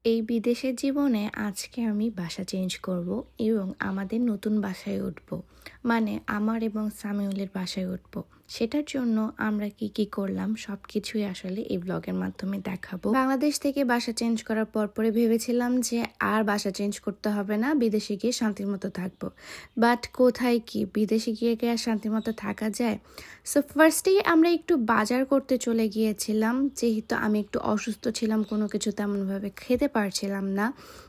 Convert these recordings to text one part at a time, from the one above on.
এই বিদেশের জীবনে আজকে আমি বাসা চেঞ্জ করব এবং আমাদের নতুন বাসায় উঠব। মানে আমার এবং সামিউলের বাসায় উঠব। সেটার জন্য আমরা কি কি করলাম সবকিছুই আসলে এই ব্লগের মাধ্যমে দেখাবো। বাংলাদেশ থেকে বাসা চেঞ্জ করার পরে ভেবেছিলাম যে আর বাসা চেঞ্জ করতে হবে না, বিদেশে গিয়ে শান্তির মতো থাকবো। বাট কোথায় কি বিদেশে গিয়ে আর শান্তির মতো থাকা যায়? সো ফার্স্টেই আমরা একটু বাজার করতে চলে গিয়েছিলাম, যেহেতু আমি একটু অসুস্থ ছিলাম, কোনো কিছু তেমনভাবে খেতে পারছিলাম না।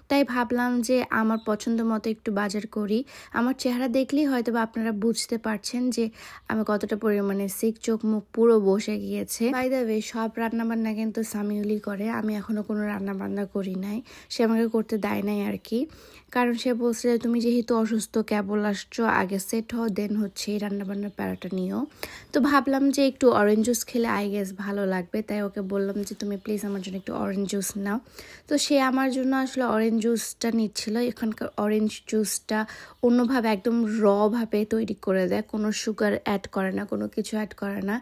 তাই ভাবলাম যে আমার পছন্দ মতো একটু বাজার করি। আমার চেহারা দেখলেই হয়তো বা আপনারা বুঝতে পারছেন যে আমি কতটা পরিমাণে সিক, চোখ মুখ পুরো বসে গিয়েছে। বাই দ্য ওয়ে, সব রান্নাবান্না কিন্তু সামিউলি করে, আমি এখনো কোনো রান্নাবান্না করি নাই, সে আমাকে করতে দেয় নাই আর কি। কারণ সে বলছে যে তুমি যেহেতু অসুস্থ, কেবল আসছো, আগে সেট হও, দেন হচ্ছে এই রান্নাবান্নার প্যারাটা নিও। তো ভাবলাম যে একটু অরেঞ্জ জুস খেলে আই গেস ভালো লাগবে, তাই ওকে বললাম যে তুমি প্লিজ আমার জন্য একটু অরেঞ্জ জুস নাও। তো সে আমার জন্য আসলে অরেঞ্জ জুসটা নিচ্ছিল। এখানকার অরেঞ্জ জুসটা অন্যভাবে একদম ভাবে তৈরি করে দেয়, কোনো সুগার অ্যাড করে না, কোনো কিছু অ্যাড করে না,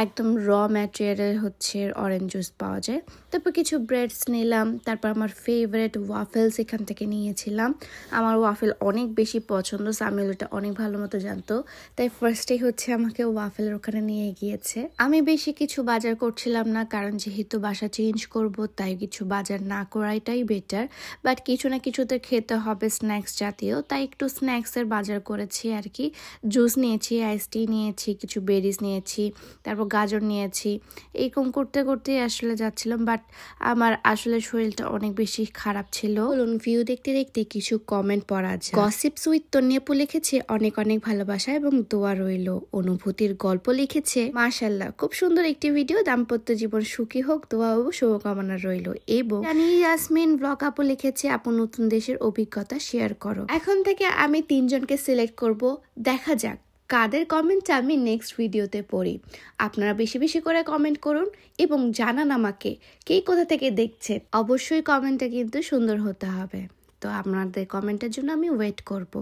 একদম ম্যাটেরিয়ালের হচ্ছে অরেঞ্জ জুস পাওয়া যায়। তারপর কিছু ব্রেডস নিলাম, তারপর আমার ফেভারিট ওয়াফেলস এখান থেকে নিয়েছিলাম। আমার ওয়াফেল অনেক বেশি পছন্দ, সামিউল এটা অনেক ভালো মতো জানতো, তাই ফার্স্টেই হচ্ছে আমাকে ওয়াফেলের ওখানে নিয়ে গিয়েছে। আমি বেশি কিছু বাজার করছিলাম না, কারণ যেহেতু বাসা চেঞ্জ করব তাই কিছু বাজার না করাইটাই বেটার। বাট কিছু না কিছুতে খেতে হবে, স্ন্যাক্স জাতীয়, তাই একটু স্ন্যাক্সের বাজার করেছি আর কি। জুস নিয়েছি, আইস টি নিয়েছি, কিছু বেরিজ নিয়েছি, তারপর গাজর নিয়েছি। এরকম করতে করতে আসলে যাচ্ছিলাম, বাট আমার আসলে শরীরটা অনেক বেশি খারাপ ছিল। বলুন, ভিউ দেখতে দেখতে কিছু কমেন্ট পড়া যায়। গসিপস উইথ তন্নিয়াপু লিখেছে অনেক অনেক ভালোবাসা এবং দোয়া রইল। অনুভূতির গল্প লিখেছে মাশাআল্লাহ, খুব সুন্দর একটি ভিডিও, দাম্পত্য জীবন সুখী হোক, দোয়া ও শুভকামনা রইল। এবং ইয়াসমিন ব্লগ আপু লিখেছে আপু নতুন দেশের অভিজ্ঞতা শেয়ার করো। এখন থেকে আমি 3 জনকে সিলেক্ট করব, দেখা যাক কাদের কমেন্টটা আমি নেক্সট ভিডিওতে পড়ি। আপনারা বেশি বেশি করে কমেন্ট করুন এবং জানান আমাকে কে কোথা থেকে দেখছে। অবশ্যই কমেন্টটা কিন্তু সুন্দর হতে হবে, তো আপনাদের কমেন্টের জন্য আমি ওয়েট করব।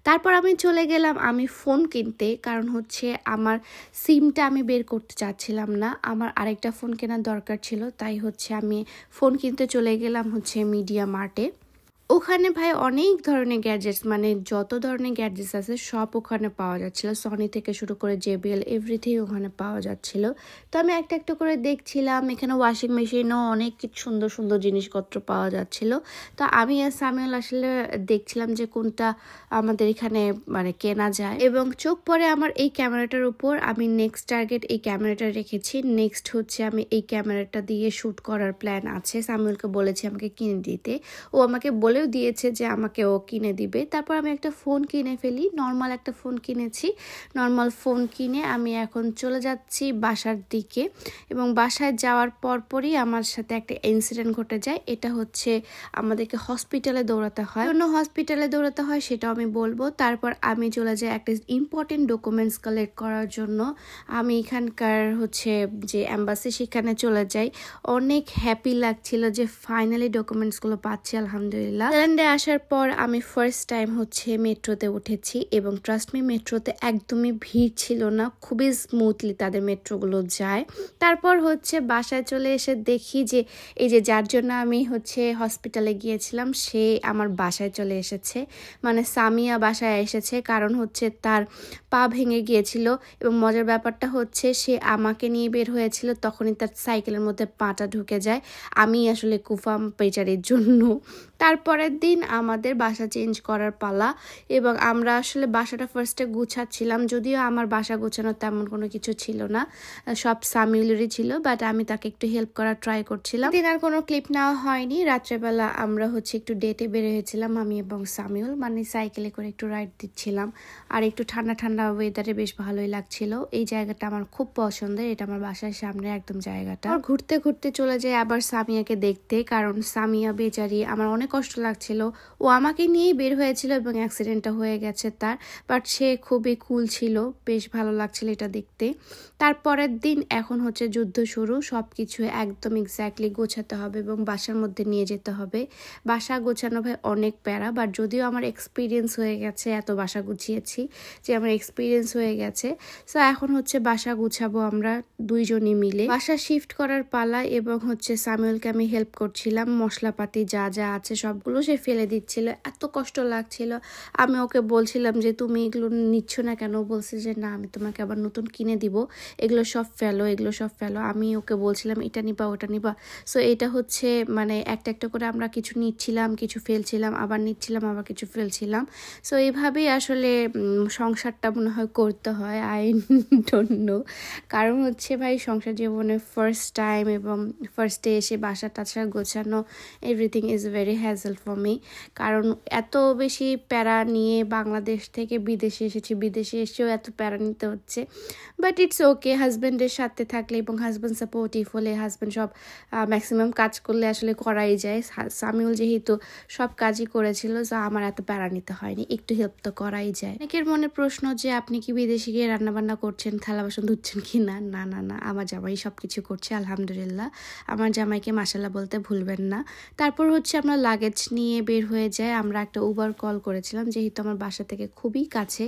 তারপর আমি চলে গেলাম আমি ফোন কিনতে, কারণ হচ্ছে আমার সিমটা আমি বের করতে চাচ্ছিলাম না, আমার আরেকটা ফোন কেনার দরকার ছিল। তাই হচ্ছে আমি ফোন কিনতে চলে গেলাম হচ্ছে মিডিয়া মার্টে। ওখানে ভাই অনেক ধরনের গ্যাজেটস, মানে যত ধরনের গ্যাজেটস আছে সব ওখানে পাওয়া যাচ্ছিল, সনি থেকে শুরু করে জেবিএল এভরিথিং ওখানে পাওয়া যাচ্ছিল। তো আমি একটা একটা করে দেখছিলাম, এখানে ওয়াশিং মেশিনও অনেক কিছু সুন্দর সুন্দর জিনিসপত্র পাওয়া যাচ্ছিল। তো আমি আর সামিউল আসলে দেখছিলাম যে কোনটা আমাদের এখানে মানে কেনা যায়, এবং চোখ পড়ে আমার এই ক্যামেরাটার উপর। আমি নেক্সট টার্গেট এই ক্যামেরাটা রেখেছি, নেক্সট হচ্ছে আমি এই ক্যামেরাটা দিয়ে শ্যুট করার প্ল্যান আছে। সামিউলকে বলেছি আমাকে কিনে দিতে, ও আমাকে বলে দিয়েছে যে আমাকে ও কিনে দিবে। তারপর আমি একটা ফোন কিনে ফেলি, নর্মাল একটা ফোন কিনেছি। নর্মাল ফোন কিনে আমি এখন চলে যাচ্ছি বাসার দিকে, এবং বাসায় যাওয়ার পরই আমার সাথে একটা ইনসিডেন্ট ঘটে যায়। এটা হচ্ছে আমাদেরকে হসপিটালে দৌড়াতে হয়, হসপিটালে দৌড়াতে হয় সেটাও আমি বলবো। তারপর আমি চলে যাই একটা ইম্পর্টেন্ট ডকুমেন্টস কালেক্ট করার জন্য। আমি এখানকার হচ্ছে যে এম্বাসি সেখানে চলে যাই। অনেক হ্যাপি লাগছিল যে ফাইনালি ডকুমেন্টসগুলো পাচ্ছি, আলহামদুলিল্লাহ। থাইল্যান্ডে আসার পর আমি ফার্স্ট টাইম হচ্ছে মেট্রোতে উঠেছি, এবং ট্রাস্ট মি মেট্রোতে একদমই ভিড় ছিল না, খুবই স্মুথলি তাদের মেট্রোগুলো যায়। তারপর হচ্ছে বাসায় চলে এসে দেখি যে এই যে যার জন্য আমি হচ্ছে হসপিটালে গিয়েছিলাম সে আমার বাসায় চলে এসেছে, মানে সামিয়া বাসায় এসেছে। কারণ হচ্ছে তার পা ভেঙে গিয়েছিল, এবং মজার ব্যাপারটা হচ্ছে সে আমাকে নিয়ে বের হয়েছিল, তখনই তার সাইকেলের মধ্যে পাটা ঢুকে যায়। আমি আসলে কুফাম পেচারির জন্য। তারপরের দিন আমাদের বাসা চেঞ্জ করার পালা, এবং আমরা আসলে বাসাটা ফার্স্টে গুছাচ্ছিলাম, যদিও আমার বাসা গোছানোর তেমন কোনো কিছু ছিল না, সব সামিউলেরই ছিল, বাট আমি তাকে একটু হেল্প করার ট্রাই করছিলাম। দিন আর কোনো ক্লিপ নেওয়া হয়নি। রাত্রেবেলা আমরা হচ্ছে একটু ডেটে বের হয়েছিলাম আমি এবং সামিউল, মানে সাইকেলে করে একটু রাইড দিচ্ছিলাম, আর একটু ঠান্ডা ঠান্ডা ওয়েদারে বেশ ভালোই লাগছিল। এই জায়গাটা আমার খুব পছন্দের, এটা আমার বাসার সামনে একদম জায়গাটা। ঘুরতে ঘুরতে চলে যাই আবার সামিয়াকে দেখতে, কারণ সামিয়া বেচারি, আমার অনেক কষ্ট লাগছিল। ও আমাকে নিয়েই বের হয়েছিল এবং অ্যাক্সিডেন্টটা হয়ে গেছে তার, বাট সে খুবই কুল ছিল, বেশ ভালো লাগছিল এটা দেখতে। তারপরের দিন এখন হচ্ছে যুদ্ধ শুরু, সব কিছু একদম এক্স্যাক্টলি গোছাতে হবে এবং বাসার মধ্যে নিয়ে যেতে হবে। বাসা গোছানো ভাই অনেক প্যারা, বাট যদিও আমার এক্সপিরিয়েন্স হয়ে গেছে, এত বাসা গুছিয়েছি যে আমার এক্সপিরিয়েন্স হয়ে গেছে। সো এখন হচ্ছে বাসা গুছাবো আমরা দুইজনই মিলে। বাসা শিফট করার পালা এবং হচ্ছে সামিউলকে আমি হেল্প করছিলাম, মশলাপাতি যা যা আছে সবগুলো সে ফেলে দিচ্ছিল, এত কষ্ট লাগছিল। আমি ওকে বলছিলাম যে তুমি এগুলো নিচ্ছ না কেন, বলছে যে না আমি তোমাকে আবার নতুন কিনে দিব, এগুলো সব ফেলো, এগুলো সব ফেলো। আমি ওকে বলছিলাম এটা নিবা ওটা নিবা। সো এটা হচ্ছে মানে একটা একটা করে আমরা কিছু নিচ্ছিলাম, কিছু ফেলছিলাম, আবার নিচ্ছিলাম, আবার কিছু ফেলছিলাম। সো এইভাবেই আসলে সংসারটা মনে হয় করতে হয়, আই ডোন্ট নো। কারণ হচ্ছে ভাই সংসার জীবনে ফার্স্ট টাইম এবং ফার্স্টে এসে বাসা টাসা গোছানো, everything is very hazel for me. কারণ এত বেশি প্যারা নিয়ে বাংলাদেশ থেকে বিদেশে এসেছি, বিদেশে এসেও এত প্যারা নিতে হচ্ছে, বাট ইটস ওকে। হাজব্যান্ডের সাথে থাকলে এবং হাজব্যান্ড সাপোর্টিভ হলে, হাজব্যান্ড সব ম্যাক্সিমাম কাজ করলে আসলে করাই যায়। সামিউল যেহেতু সব কাজই করেছিল, তো আমার এত প্যারা নিতে হয়নি, একটু হেল্প তো করাই যায়। অনেকের মনে প্রশ্ন যে আপনি কি বিদেশে গিয়ে রান্নাবান্না করছেন, থালা বাসন ধুচ্ছেন কি না? না না না, আমার জামাই সব কিছু করছে আলহামদুলিল্লাহ। আমার জামাইকে মাশাল্লাহ বলতে ভুলবেন না। তারপর হচ্ছে আমরা লাগেজ নিয়ে বের হয়ে যাই। আমরা একটা উবার কল করেছিলাম যেহেতু আমার বাসা থেকে খুবই কাছে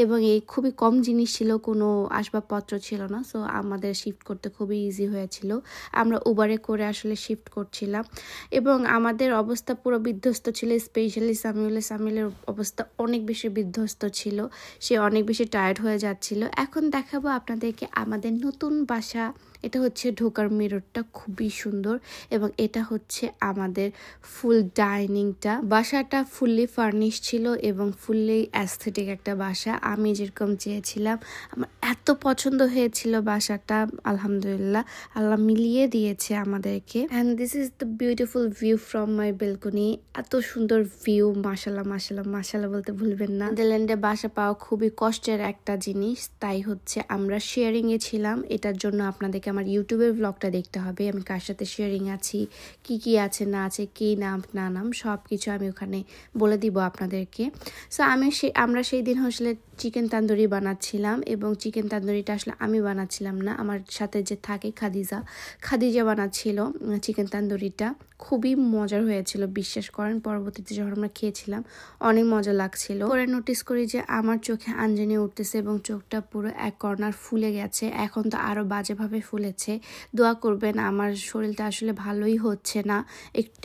এবং এই খুবই কম জিনিস ছিল, কোনো আসবাবপত্র ছিল না। সো আমাদের শিফট করতে খুবই ইজি হয়েছিল। আমরা উবারে করে আসলে শিফট করছিলাম এবং আমাদের অবস্থা পুরো বিধ্বস্ত ছিল, স্পেশালি সামিউলের অবস্থা অনেক বেশি বিধ্বস্ত ছিল, সে অনেক বেশি টায়ার্ড হয়ে যাচ্ছিল। এখন দেখাবো আপনাদেরকে আমাদের নতুন বাসা। এটা হচ্ছে ঢোকার মিররটা খুবই সুন্দর এবং এটা হচ্ছে আমাদের ফুল ডাইনিংটা। বাসাটা ফুললি ফার্নিশ ছিল এবং ফুললি অ্যাস্থেটিক একটা বাসা, আমি যেরকম চেয়েছিলাম। আমার এত পছন্দ হয়েছিল বাসাটা, আলহামদুলিল্লাহ আল্লাহ মিলিয়ে দিয়েছে আমাদেরকে। And this is the beautiful view from my balcony. এত সুন্দর ভিউ, মাশাল্লাহ মাশাল্লাহ মাশাল্লাহ বলতে ভুলবেন না। নেদারল্যান্ডে বাসা পাওয়া খুবই কষ্টের একটা জিনিস, তাই হচ্ছে আমরা শেয়ারিংয়ে ছিলাম। এটার জন্য আপনাদেরকে আমার ইউটিউবের ব্লগটা দেখতে হবে, আমি কার সাথে শেয়ারিং আছি, কি কি আছে না আছে, কি নাম না নাম সব কিছু আমি ওখানে বলে দিব আপনাদেরকে। সো আমরা সেই দিন আসলে চিকেন তান্দুরি বানাচ্ছিলাম এবং চিকেন তান্দুরিটা আসলে আমি বানাচ্ছিলাম না, আমার সাথে যে থাকে খাদিজা বানাচ্ছিল চিকেন তান্দুরিটা। খুবই মজার হয়েছিল, বিশ্বাস করেন। পরবর্তীতে যখন আমরা খেয়েছিলাম অনেক মজা লাগছিল। পরে নোটিস করি যে আমার চোখে আঞ্জনি উঠতেছে এবং চোখটা পুরো এক কর্নার ফুলে গেছে, এখন তো আরো বাজেভাবে ফুলেছে। দোয়া করবেন, আমার শরীরটা আসলে ভালোই হচ্ছে না,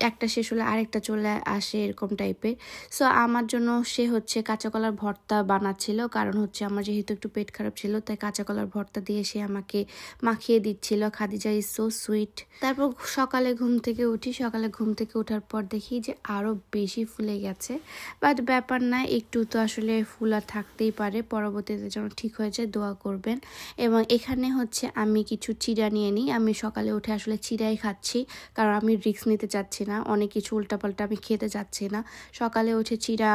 একটা শেষ হলে আরেকটা চলে আসে এরকম টাইপের। সো আমার জন্য সে হচ্ছে কাঁচা কলার ভর্তা বানাচ্ছিল, কারণ হচ্ছে আমার যেহেতু একটু পেট খারাপ ছিল, তাই কাঁচা কলার ভর্তা দিয়ে সে আমাকে মাখিয়ে দিচ্ছিল। Khadija is so sweet. তারপর সকালে ঘুম থেকে ওঠার পর দেখি যে আরো বেশি ফুলে গেছে, বাট ব্যাপার না, একটু তো আসলে ফুলা থাকতেই পারে, পরবর্তীতে যেন ঠিক হয়ে যায় দোয়া করবেন। এবং এখানে হচ্ছে আমি কিছু চিড়া নিয়ে নিই, আমি সকালে উঠে আসলে চিড়াই খাচ্ছি, কারণ আমি রিস্ক নিতে চাচ্ছি না, অনেক কিছু উল্টাপাল্টা আমি খেতে চাচ্ছি না। সকালে উঠে চিড়া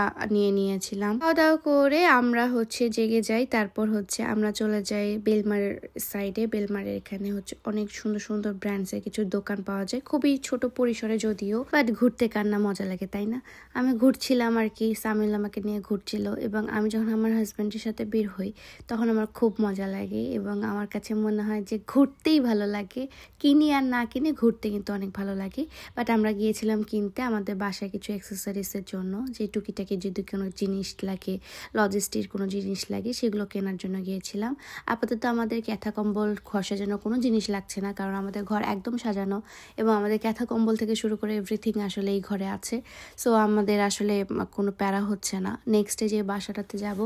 নিয়েছিলাম। খাওয়া দাওয়া করে আমরা হচ্ছে জেগে যাই। তারপর হচ্ছে আমরা চলে যাই বেলমারের সাইডে। বেলমারের এখানে হচ্ছে অনেক সুন্দর সুন্দর ব্র্যান্ডসের কিছু দোকান পাওয়া যায়, খুবই ছোট পরিসরে যদিও, বাট ঘুরতে কার না মজা লাগে, তাই না? আমি ঘুরছিলাম আর কি, সামিল আমাকে নিয়ে ঘুরছিল এবং আমি যখন আমার হাজব্যান্ডের সাথে বের হই তখন আমার খুব মজা লাগে এবং আমার কাছে মনে হয় যে ঘুরতেই ভালো লাগে, কিনি আর না কিনে ঘুরতে কিন্তু অনেক ভালো লাগে। বাট আমরা গিয়েছিলাম কিনতে আমাদের বাসায় কিছু অ্যাক্সেসরিজের জন্য, যে টুকিটাকি যদি কোনো জিনিস লাগে, লজিস্টির কোনো জিনিস লাগে, সেগুলো কেনার জন্য গিয়েছিলাম। আপাতত আমাদের ক্যাথা কম্বল ঘর সাজানো কোনো জিনিস লাগছে না, কারণ আমাদের ঘর একদম সাজানো এবং আমাদের ক্যাথা কম্বল থেকে শুরু করে এভরিথিং আসলে এই ঘরে আছে। সো আমাদের আসলে কোনো প্যারা হচ্ছে না। নেক্সটে যে বাসাটাতে যাব,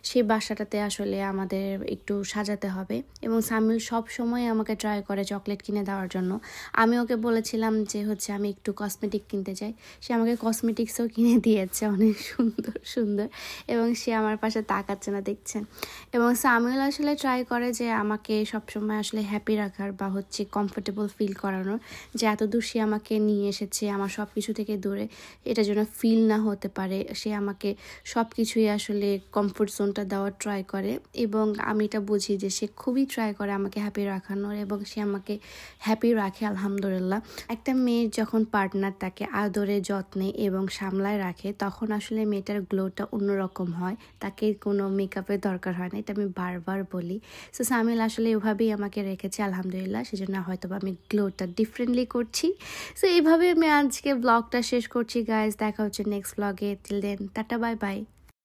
সেই বাসাটাতে আসলে আমাদের একটু সাজাতে হবে এবং সামিল সব সময় আমাকে ট্রাই করে চকলেট কিনে দেওয়ার জন্য। আমি ওকে বলেছিলাম যে হচ্ছে আমি একটু কসমেটিক কিনতে চাই, সে আমাকে কসমেটিক্সও কিনে দিয়েছে অনেক সুন্দর সুন্দর, এবং সে আমার পাশে তাকাচ্ছে না, দেখছেন। এবং সামিল আসলে ট্রাই করে যে আমাকে সবসময় আসলে হ্যাপি রাখার বা হচ্ছে কমফোর্টেবল ফিল করানোর, যে এত দূর সে আমাকে নিয়ে এসেছে আমার সব কিছু থেকে দূরে, এটা যেন ফিল না হতে পারে। সে আমাকে সব কিছুই আসলে কমফোর্ট জোনটা দেওয়ার ট্রাই করে এবং আমি এটা বুঝি যে সে খুবই ট্রাই করে আমাকে হ্যাপি রাখানোর করে এবং সে আমাকে হ্যাপি রাখে আলহামদুলিল্লাহ। একটা মেয়ের যখন পার্টনার তাকে আদরে যত্নে এবং সামলায় রাখে তখন আসলে মেয়েটার গ্লোটা অন্যরকম হয়, তাকে কোনো মেকআপের দরকার হয় না, এটা আমি বারবার বলি। সো সামিউল আসলে এভাবেই আমাকে রেখেছে আলহামদুলিল্লাহ, সেজন্য হয়তো আমি গ্লোটা ডিফারেন্টলি করছি। সো এইভাবে আমি আজকে ব্লগটা শেষ করছি গাইজ, দেখা হচ্ছে নেক্সট ব্লগে। Till then ta-ta bye by.